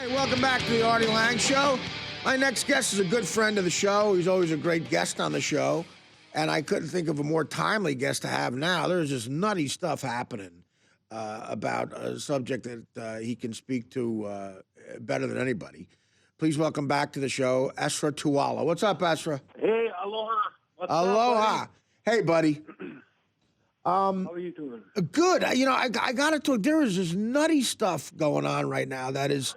Hey, welcome back to the Artie Lange Show. My next guest is a good friend of the show. He's always a great guest on the show. And I couldn't think of a more timely guest to have now. There's just nutty stuff happening about a subject that he can speak to better than anybody. Please welcome back to the show, Esera Tualo. What's up, Esera? Hey, aloha. What's Aloha. up, Hey, buddy. How are you doing? Good. I got to talk. There is this nutty stuff going on right now that is,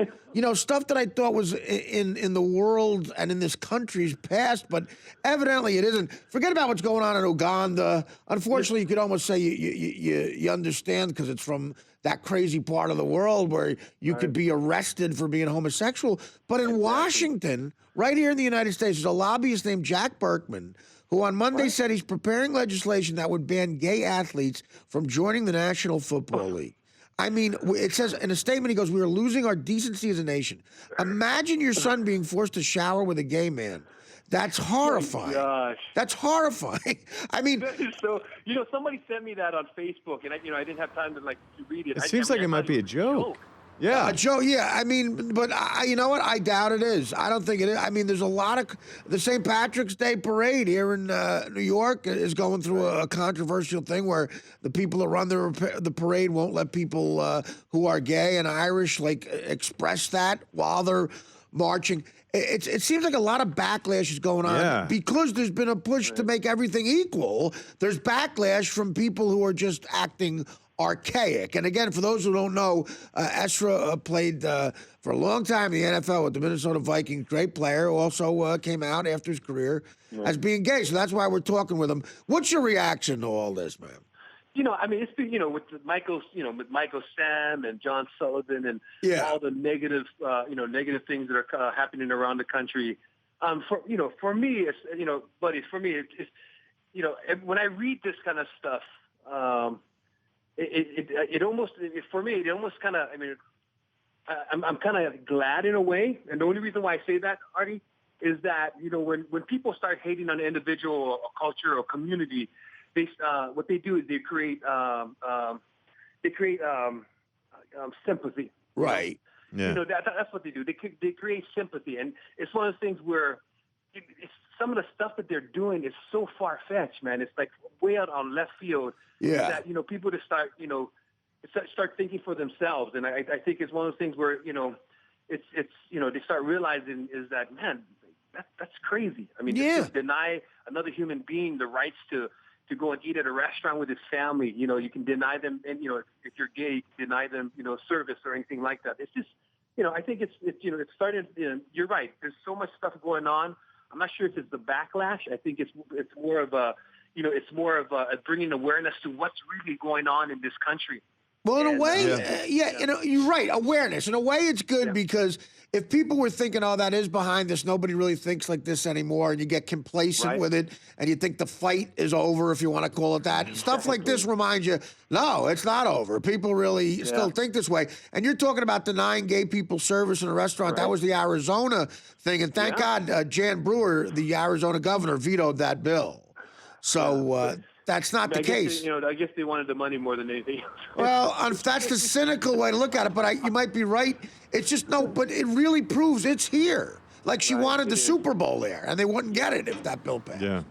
stuff that I thought was in the world and in this country's past, but evidently it isn't. Forget about what's going on in Uganda. Unfortunately, you could almost say you understand because it's from that crazy part of the world where you could be arrested for being homosexual. But in Washington, right here in the United States, there's a lobbyist named Jack Berkman who on Monday said he's preparing legislation that would ban gay athletes from joining the National Football League. I mean, it says in a statement, he goes, "We are losing our decency as a nation." Imagine your son being forced to shower with a gay man. That's horrifying. Oh, gosh. That's horrifying. I mean, So, somebody sent me that on Facebook, and I didn't have time to read it. It seems like it might be a joke. Yeah. Joe, yeah, I mean, but you know what? I doubt it is. I don't think it is. I mean, there's a lot of the St. Patrick's Day parade here in New York is going through a controversial thing where the people that run the parade won't let people who are gay and Irish express that while they're marching. It seems like a lot of backlash is going on because there's been a push to make everything equal. There's backlash from people who are just acting archaic. And again, for those who don't know, Esera played for a long time in the NFL with the Minnesota Vikings. Great player. Also came out after his career as being gay. So that's why we're talking with him. What's your reaction to all this, man? I mean, it's been, with Michael Sam and John Sullivan and all the negative things that are happening around the country. For me, it's, buddies, for me, it's when I read this kind of stuff, it almost kind of, I mean, I'm kind of glad in a way. And the only reason why I say that, Artie, is that, when people start hating on an individual or a culture or community, what they do is they create sympathy. Right. Yeah. That's what they do. They create sympathy. And it's one of those things where some of the stuff that they're doing is so far-fetched, man. It's like way out on left field. Yeah. That, people just start thinking for themselves. And I think it's one of those things where, it's they start realizing is that, man, that's crazy. I mean, to deny another human being the rights to go and eat at a restaurant with his family, you can deny them, and, if you're gay, you can deny them, service or anything like that. It's just, I think it's started, you're right. There's so much stuff going on. I'm not sure if it's the backlash. I think it's more of a, bringing awareness to what's really going on in this country. Well, in a way, you're right. Awareness. In a way, it's good because if people were thinking, "Oh, that is behind this," nobody really thinks like this anymore, and you get complacent with it, and you think the fight is over, if you want to call it that. Stuff like this reminds you, no, it's not over. People really still think this way. And you're talking about denying gay people service in a restaurant. Right. That was the Arizona thing, and thank God Jan Brewer, the Arizona governor, vetoed that bill. So that's not the case. I guess they wanted the money more than anything else. Well, that's the cynical way to look at it, but you might be right. It's just, but it really proves it's here. Like she wanted the Super Bowl there, and they wouldn't get it if that bill passed, Yeah.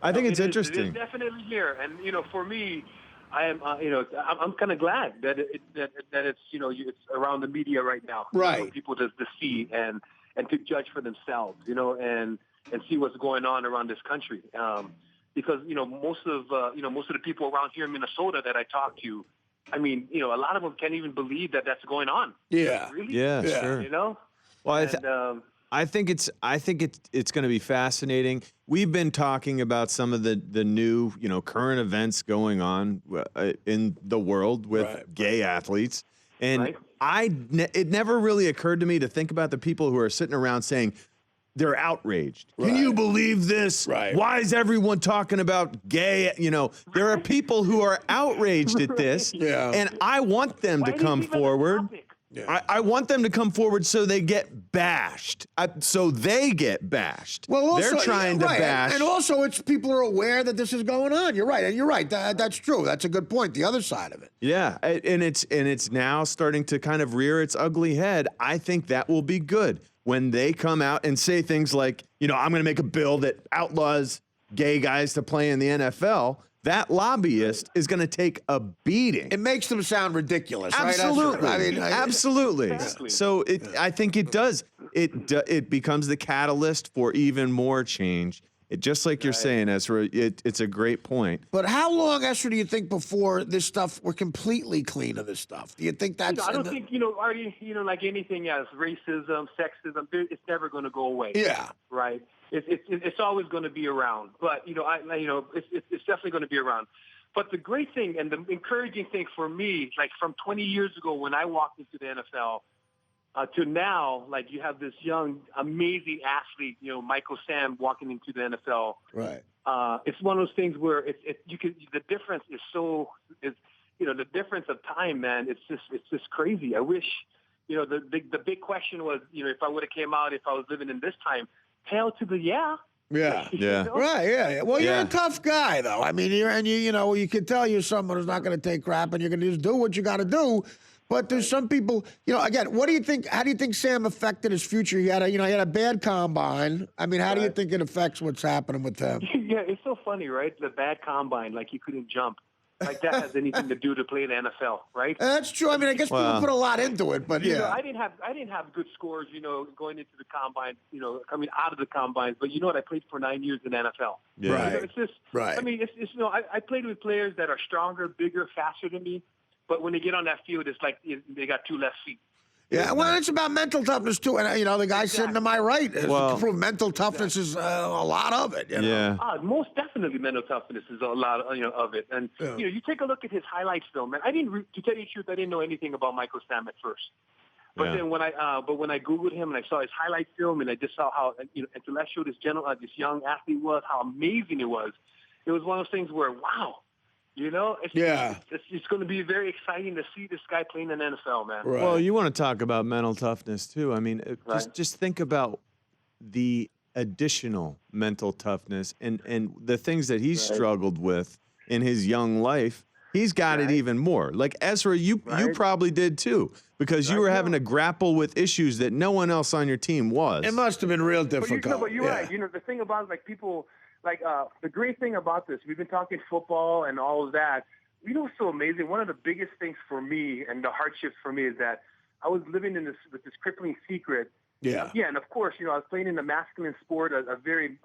I think it's interesting. It's definitely here. And, for me, I am, I'm kind of glad that it's, it's around the media right now. Right. For people to see and to judge for themselves, and see what's going on around this country. Because, most of the people around here in Minnesota that I talk to, I mean, a lot of them can't even believe that that's going on. Yeah. Really? Yeah, sure. Well, I think it's going to be fascinating. We've been talking about some of the new, current events going on in the world with gay athletes. And it never really occurred to me to think about the people who are sitting around saying, they're outraged. Can you believe this? Right. Why is everyone talking about gay? There are people who are outraged at this, and I want them to come forward. Yeah. I want them to come forward so they get bashed. So they get bashed. Well, also, they're trying to bash. And also, it's people are aware that this is going on. You're right. And you're right. That's true. That's a good point. The other side of it. Yeah. And it's now starting to kind of rear its ugly head. I think that will be good when they come out and say things like, I'm going to make a bill that outlaws gay guys to play in the NFL. That lobbyist is going to take a beating. It makes them sound ridiculous, Absolutely. right? Absolutely. Exactly. So I think it does. It becomes the catalyst for even more change. Just like you're saying, Esera, it's a great point. But how long, Esera, do you think before this stuff, we're completely clean of this stuff? Do you think that's... I don't think, Artie, like anything else, racism, sexism, it's never going to go away. Yeah. Right? It's always going to be around. But, it's definitely going to be around. But the great thing and the encouraging thing for me, like from 20 years ago when I walked into the NFL, to now, like you have this young, amazing athlete, Michael Sam walking into the NFL. Right. It's one of those things where the difference is the difference of time, man. It's just crazy. I wish, the big question was, if I would have came out, if I was living in this time, hell to the yeah. Yeah. Yeah. Right. Yeah. Well, you're a tough guy, though. I mean, you can tell you're someone who's not going to take crap, and you're going to just do what you got to do. But there's some people, again, what do you think? How do you think Sam affected his future? He had a bad combine. I mean, how do you think it affects what's happening with him? Yeah, it's so funny, right? The bad combine, like he couldn't jump. Like that has anything to do to play in the NFL, right? That's true. I mean, I guess people put a lot into it, but yeah. I didn't have good scores, going into the combine, coming out of the combines. But you know what? I played for 9 years in the NFL. Yeah. Right. It's just, right. I mean, it's I played with players that are stronger, bigger, faster than me. But when they get on that field, it's like they got two left feet. Yeah, well, it's about mental toughness too, and the guy sitting to my right is mental toughness is a lot of it. Yeah, most definitely, mental toughness is a lot of it. And you take a look at his highlights film, man. To tell you the truth, I didn't know anything about Michael Sam at first. But then when I Googled him and I saw his highlight film and I just saw how intellectual this young athlete was, how amazing it was one of those things where wow. It's going to be very exciting to see this guy playing in the NFL, man. Right. Well, you want to talk about mental toughness too. I mean, just think about the additional mental toughness and the things that he's struggled with in his young life. He's got it even more. Like Esera, you probably did too, because you were having to grapple with issues that no one else on your team was. It must have been real difficult. But you're right. The thing about people. The great thing about this, we've been talking football and all of that. What's so amazing? One of the biggest things for me and the hardships for me is that I was living with this crippling secret. Yeah. Yeah, and of course, I was playing in a masculine sport, a very,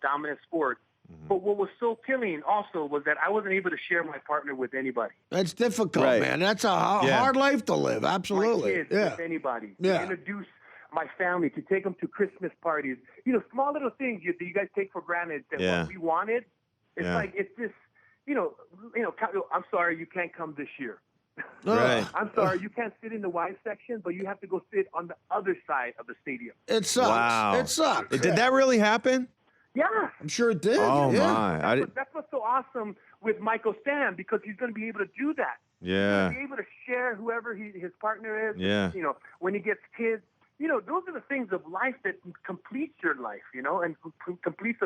dominant sport. Mm-hmm. But what was so killing also was that I wasn't able to share my partner with anybody. That's difficult, man. That's a hard life to live. Absolutely. My kids, with anybody. Yeah. To introduce my family, to take them to Christmas parties, small little things that you guys take for granted that what we wanted. It's like, it's this, I'm sorry, you can't come this year. Right. I'm sorry, you can't sit in the wine section, but you have to go sit on the other side of the stadium. It sucks. Wow. It sucks. Did that really happen? Yeah. I'm sure it did. Oh, yeah. my. That's what's so awesome with Michael Sam, because he's going to be able to do that. Yeah. He's going to be able to share whoever his partner is. Yeah. When he gets kids. Those are the things of life that completes your life, and completes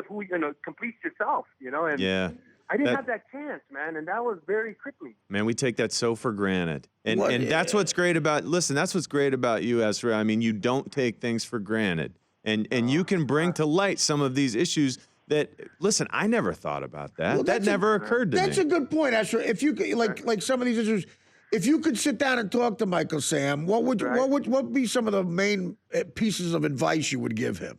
yourself, and I didn't have that chance, man, and that was very crippling. Man, we take that so for granted. And that's what's great about that's what's great about you, Esera. I mean, you don't take things for granted. And you can bring to light some of these issues that, listen, I never thought about that. Well, that never occurred to me. That's a good point, Esera. If you could, like some of these issues, if you could sit down and talk to Michael Sam, what would be some of the main pieces of advice you would give him?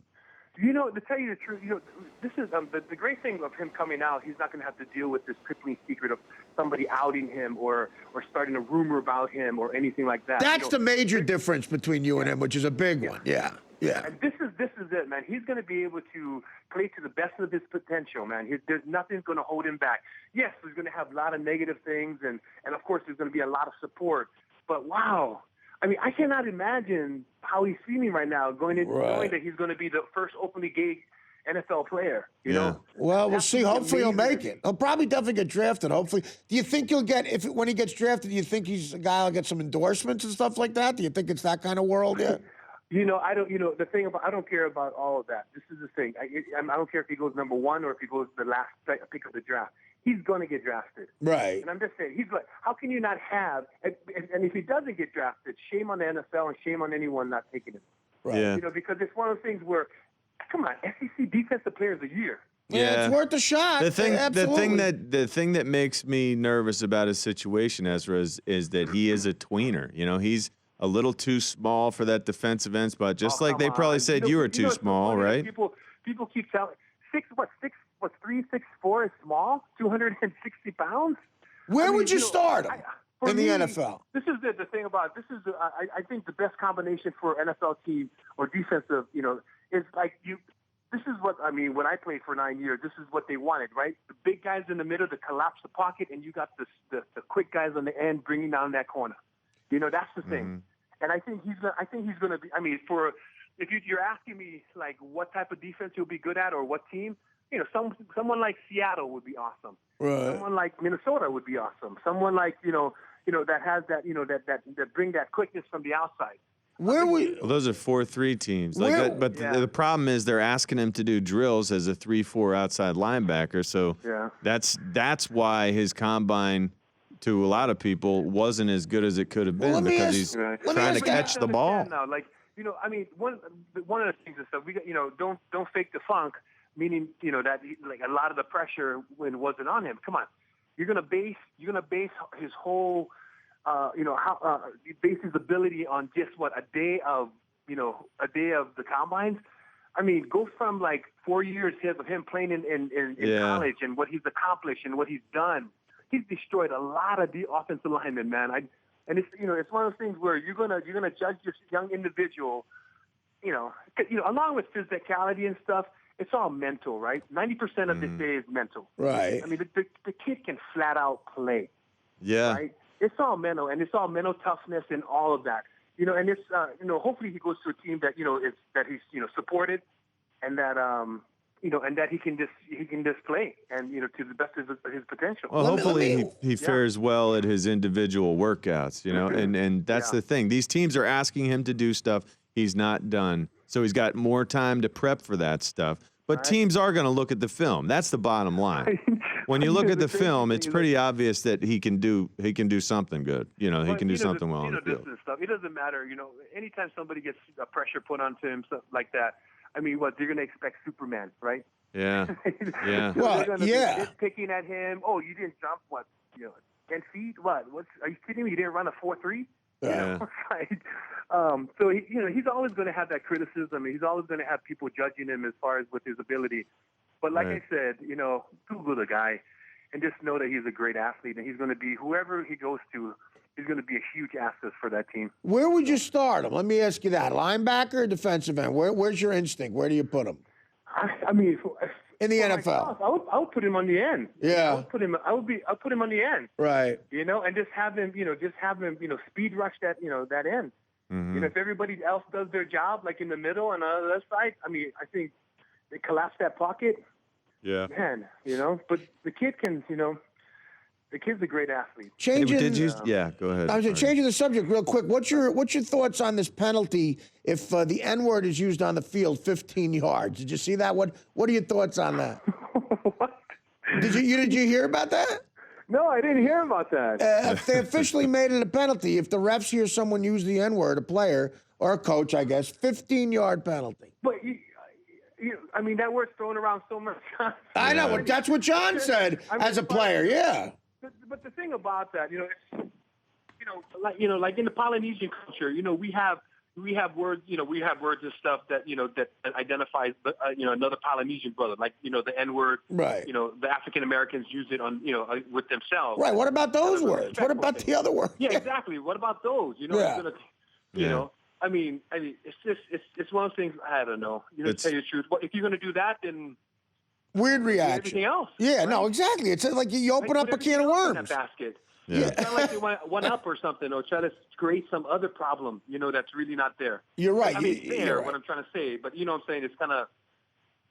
To tell you the truth, this is the great thing of him coming out. He's not going to have to deal with this crippling secret of somebody outing him or starting a rumor about him or anything like that. That's the major difference between you and him, which is a big one. Yeah. Yeah. And this is it, man. He's going to be able to play to the best of his potential, man. There's nothing going to hold him back. Yes, there's going to have a lot of negative things, and of course there's going to be a lot of support. But wow, I mean, I cannot imagine how he's feeling right now, knowing that he's going to be the first openly gay NFL player. You know. Well, we'll see. Hopefully, he'll make it. He'll probably definitely get drafted. Hopefully, do you think he'll get when he gets drafted? Do you think he's a guy who'll get some endorsements and stuff like that? Do you think it's that kind of world yet? I don't. The thing about I don't care about all of that. This is the thing. I don't care if he goes number 1 or if he goes the last pick of the draft. He's going to get drafted. Right. And I'm just saying, he's like, how can you not have? And if he doesn't get drafted, shame on the NFL and shame on anyone not taking him. Right. Yeah. Because it's one of those things where, come on, SEC Defensive Player of the Year. Yeah, it's worth a shot. The thing that makes me nervous about his situation, Ezra, is that he is a tweener. He's a little too small for that defensive end spot. Just like they probably said you were too small, right? People keep telling 3'6'4" is small, 260 pounds. Where would you start him in the NFL? This is the thing about this is I think the best combination for NFL team or defensive, is like you. This is what I mean. When I played for 9 years, this is what they wanted, right? The big guys in the middle to collapse the pocket, and you got the quick guys on the end bringing down that corner. That's the thing. Mm-hmm. And I think he's going to be. I mean, if you're asking me like what type of defense he'll be good at or what team, someone like Seattle would be awesome. Right. Someone like Minnesota would be awesome. Someone like that has that that bring that quickness from the outside. Well, those are 4-3 teams. The problem is they're asking him to do drills as a 3-4 outside linebacker. So that's why his combine, to a lot of people, wasn't as good as it could have been because he's trying to catch the ball. Now, one of the things is that we got, don't fake the funk, meaning that like a lot of the pressure wasn't on him. Come on, you're gonna base his whole. Base his ability on just a day of the combines. I mean, go from like 4 years of him playing in college and what he's accomplished and what he's done. He's destroyed a lot of the offensive linemen, man. And it's one of those things where you're gonna judge this young individual, along with physicality and stuff. It's all mental, right? 90% of this day is mental. Right. I mean, the kid can flat out play. Yeah. Right. It's all mental, and it's all mental toughness and all of that. And it's hopefully he goes to a team that that he's supported, and that and that he can just play and to the best of his potential. Well, hopefully he fares well at his individual workouts, and that's the thing. These teams are asking him to do stuff he's not done, so he's got more time to prep for that stuff. But teams are going to look at the film. That's the bottom line. When you look at the film, it's pretty obvious that he can do something good. He can do something well on the field. Stuff. It doesn't matter. Anytime somebody gets a pressure put onto him, something like that. I mean, they're going to expect Superman, right? Yeah. Yeah. Well, they're picking at him. Oh, you didn't jump 10 feet? What? Are you kidding me? You didn't run a 4.3? Yeah. Right. So he's always going to have that criticism. He's always going to have people judging him as far as with his ability. But like I said, Google the guy and just know that he's a great athlete, and he's going to be, whoever he goes to, he's going to be a huge asset for that team. Where would you start him? Let me ask you that. Linebacker or defensive end? Where's your instinct? Where do you put him? I mean, in the NFL. I would put him on the end. Yeah. I'll put him on the end. Right. And just have him, speed rush that, that end. Mm-hmm. If everybody else does their job, like in the middle and on the other side, I mean, I think they collapse that pocket. Yeah. Man, but the kid can, the kid's a great athlete. Go ahead. I was changing the subject real quick. What's your thoughts on this penalty if the N-word is used on the field 15 yards? Did you see that? What are your thoughts on that? What? Did you hear about that? No, I didn't hear about that. They officially made it a penalty if the refs hear someone use the N-word, a player or a coach, I guess, 15-yard penalty. But I mean, that word's thrown around so much. I know. That's what John said as a player. Yeah. But the thing about that, it's, like in the Polynesian culture, we have words, we have words and stuff that that identifies another Polynesian brother, like the N-word. Right. The African Americans use it on with themselves. Right. What about those words? What about the other words? Yeah, exactly. What about those? I mean, it's just it's one of those things. I don't know. To tell you the truth, if you're going to do that, then weird reaction. Everything else. Yeah, right? No, exactly. It's like you open up a can of worms. In that basket. Yeah. It's not like they want one up or something, or try to create some other problem. That's really not there. You're right. I mean, it's fair what I'm trying to say, but what I'm saying. It's kind of,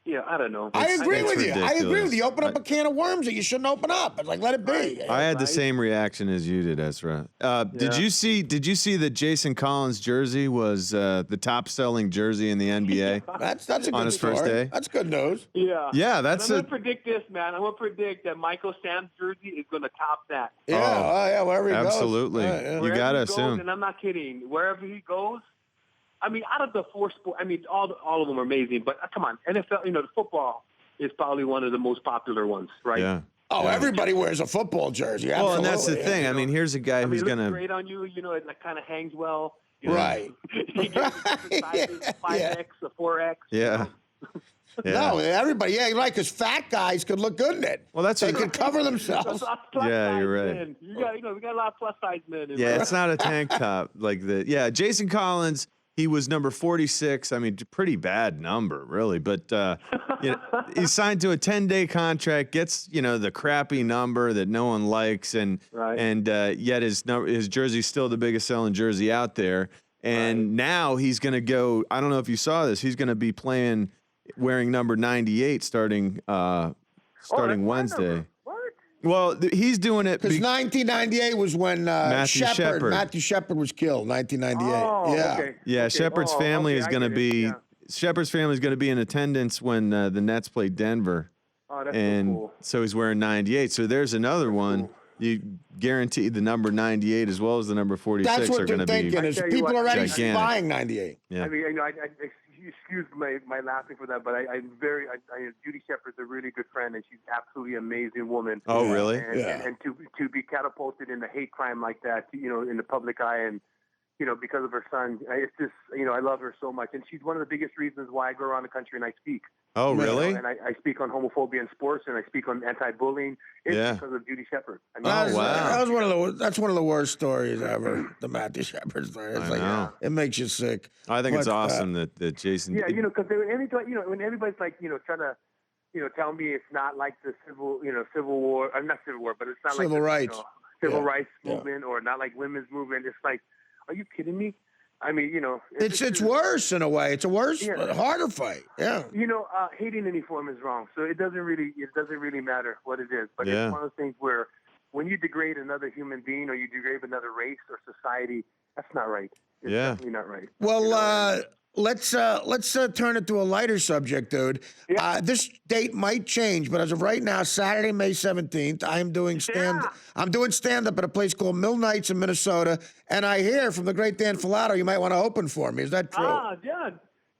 Yeah, I don't know. I agree with you. I agree ridiculous. with you. Open up a can of worms that you shouldn't open up. It's like, let it be. I had the same reaction as you did, Esra. Did you see that Jason Collins' jersey was the top-selling jersey in the NBA? That's a good on his story. first day. That's good news. Yeah. Yeah, that's I'm going to predict this, man. I'm going to predict that Michael Sam's jersey is going to top that. Yeah, yeah, wherever he absolutely. goes. Yeah. You got to Wherever he goes, assume. and I'm not kidding. Wherever he goes, I mean, out of the 4 sports, I mean, all of them are amazing. But come on, NFL, the football is probably one of the most popular ones, right? Yeah. Oh, everybody wears a football jersey. Well, Absolutely. and that's the thing. I mean, here's a guy who's it going looks to. great on you. It kind of hangs well. Right. He gets different sizes, 5X, a 4X. Yeah. No, everybody. Yeah, you're right, because fat guys could look good in it. Well, that's they what- could cover themselves. Yeah, you're right. Men. We got a lot of plus size men. Yeah, it's not a tank top like the. Yeah, Jason Collins. He was number 46. I mean, pretty bad number, really. But he signed to a 10-day contract, gets the crappy number that no one likes, and yet his jersey's still the biggest selling jersey out there. And now he's going to go. I don't know if you saw this. He's going to be playing wearing number 98 starting Wednesday. Well, he's doing it because 1998 was when Matthew Shepard was killed. 1998. Oh, yeah, okay. Yeah, Shepard's family is going to be Shepard's family is going to be in attendance when the Nets play Denver. Oh, that's and so cool. So he's wearing 98. So there's another one. Cool. You guarantee the number 98 as well as the number 46 That's what are going to be. thinking is people already gigantic. buying 98. Yeah. I mean, excuse my laughing for that, but Judy Shepard's a really good friend, and she's absolutely amazing woman. Oh, really? And to be catapulted in a hate crime like that, in the public eye, and because of her son, it's just I love her so much, and she's one of the biggest reasons why I go around the country and I speak. Oh, really? And I speak on homophobia in sports, and I speak on anti-bullying. It's because of Judy Shepard. I mean, wow. That's one of the worst stories ever. The Matthew Shepard story. It's it makes you sick. I think it's awesome that Jason. Yeah, because when everybody's like, trying to, tell me it's not like the civil war, not civil war, but it's not civil like rights, civil rights movement, or not like women's movement. It's like, are you kidding me? I mean, it's worse in a way. It's a worse, harder fight. Yeah. Hating any form is wrong. So it doesn't really matter what it is. But it's one of those things where when you degrade another human being or you degrade another race or society, that's not right. It's definitely not right. Well, let's turn it to a lighter subject, dude. Yeah. This date might change, but as of right now, Saturday, May 17th, I'm doing stand-up at a place called Mill Nights in Minnesota, and I hear from the great Dan Filato you might want to open for me. Is that true?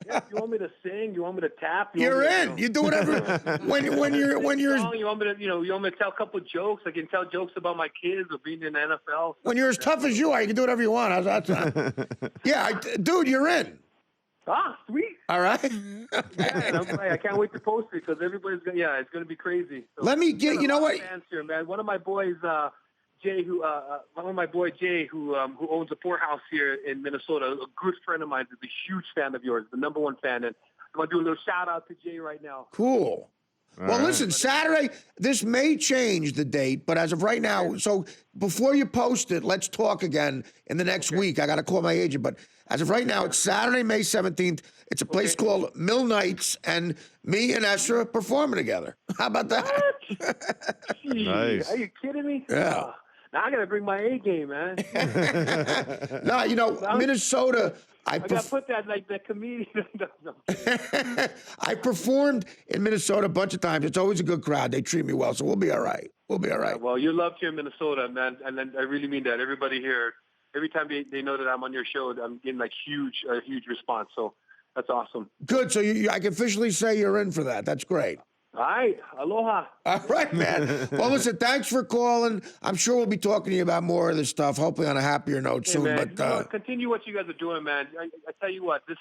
Yeah. You want me to sing? You want me to tap? You're in. You do whatever. when you're. You want me to you want me to tell a couple of jokes? I can tell jokes about my kids or being in the NFL. When you're as tough as you are, you can do whatever you want. How's that sound? Dude, you're in. Ah, sweet. All right. I can't wait to post it because everybody's going. Yeah, it's going to be crazy. So, let me get. You know what? Fans here, man. One of my boys, Jay, who owns a poorhouse here in Minnesota, a good friend of mine, is a huge fan of yours, the number one fan, and I'm gonna do a little shout out to Jay right now. Cool. Listen, Saturday, this may change the date, but as of right now, so before you post it, let's talk again in the next week. I got to call my agent, but as of right now, it's Saturday, May 17th. It's a place called Mill Nights, and me and Esra performing together. How about that? Nice. Are you kidding me? Yeah. Now I got to bring my A game, man. No, Minnesota. I got to put that like the comedian. I performed in Minnesota a bunch of times. It's always a good crowd. They treat me well, so we'll be all right. We'll be all right. Well, you're loved here in Minnesota, man, and I really mean that. Everybody here, every time they know that I'm on your show, I'm getting like a huge response. So that's awesome. Good. So I can officially say you're in for that. That's great. All right. Aloha. All right, man. Well, listen, thanks for calling. I'm sure we'll be talking to you about more of this stuff, hopefully on a happier note soon. Man, but continue what you guys are doing, man. I tell you what, this,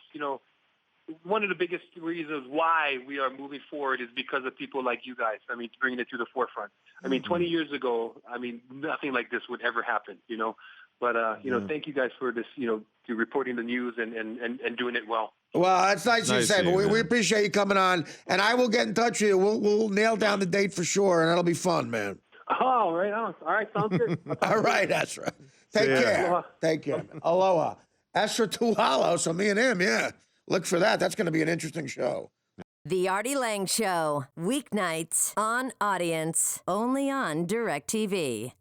one of the biggest reasons why we are moving forward is because of people like you guys. I mean, bringing it to the forefront. I mean, 20 years ago, nothing like this would ever happen, But, thank you guys for this, to reporting the news and doing it well. Well, that's nice you say, but we appreciate you coming on, and I will get in touch with you. We'll nail down the date for sure, and that'll be fun, man. Oh, right on. All right, sounds good. All right, Esra. Take care. Aloha. Take care. Aloha. Esera Tualo, so me and him, look for that. That's going to be an interesting show. The Artie Lange Show, weeknights on Audience, only on DirecTV.